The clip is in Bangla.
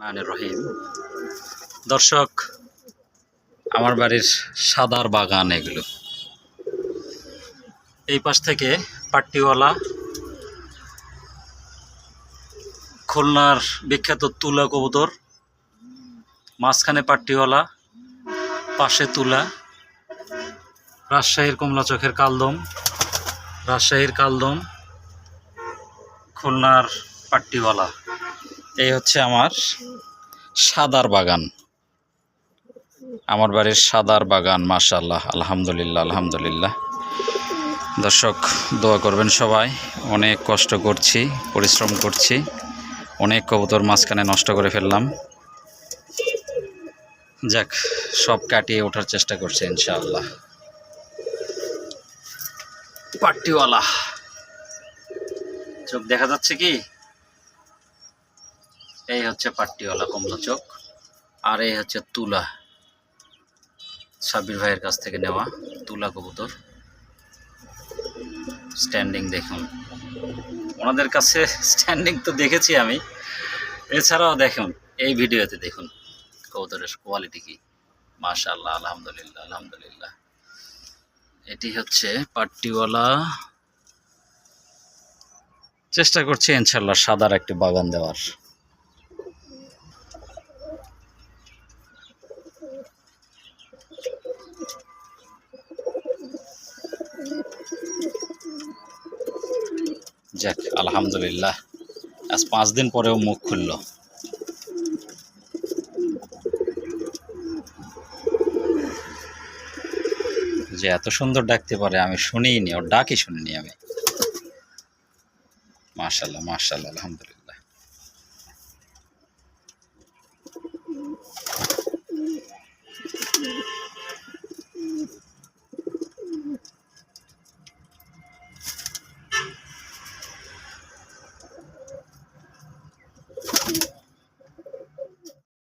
মানে রহিম দর্শক, আমার বাড়ির সাদার বাগান এগুলো। এই পাশ থেকে পাট্টিওয়ালা, খুলনার বিখ্যাত তুলা কবুতর, মাঝখানে পাট্টিওয়ালা, পাশে তুলা। রাজশাহীর কমলা চোখের কালদম, রাজশাহীর কালদম, খুলনার পাট্টিওয়ালা। এই হচ্ছে আমার সাদার বাগান, আমার বাড়ির সাদার বাগান। মাশাআল্লাহ, আলহামদুলিল্লাহ, আলহামদুলিল্লাহ। দর্শক দোয়া করবেন সবাই। অনেক কষ্ট করছি, পরিশ্রম করছি, অনেক কবুতর মাঝখানে নষ্ট করে ফেললাম। যাক, সব কাটিয়ে ওঠার চেষ্টা করছি ইনশাআল্লাহ। পাট্টিওয়ালা চোখ দেখা যাচ্ছে কি? এই হচ্ছে পাট্টিওয়ালা কমলা চোখ, আর এই হচ্ছে তুলা, সাব্বির ভাইয়ের কাছ থেকে নেওয়া তুলা কবুতর। স্ট্যান্ডিং দেখুন, ওনাদের কাছে স্ট্যান্ডিং তো দেখেছি আমি, এছাড়াও দেখুন এই ভিডিওতে দেখুন কবুতরের কোয়ালিটি কি। মাশাআল্লাহ, আলহামদুলিল্লাহ, আলহামদুলিল্লাহ। এটি হচ্ছে পাট্টিওয়ালা। চেষ্টা করছি ইনশাআল্লাহ সাদার একটি বাগান দেওয়ার। যাক, আলহামদুলিল্লাহ, আজ 5 দিন পরেও মুখ খুলল। যে এত সুন্দর ডাকতে পারে আমি শুনিনি, ওর ডাকই শুনিনি আমি। মাশাআল্লাহ, মাশাআল্লাহ, আলহামদুলিল্লাহ।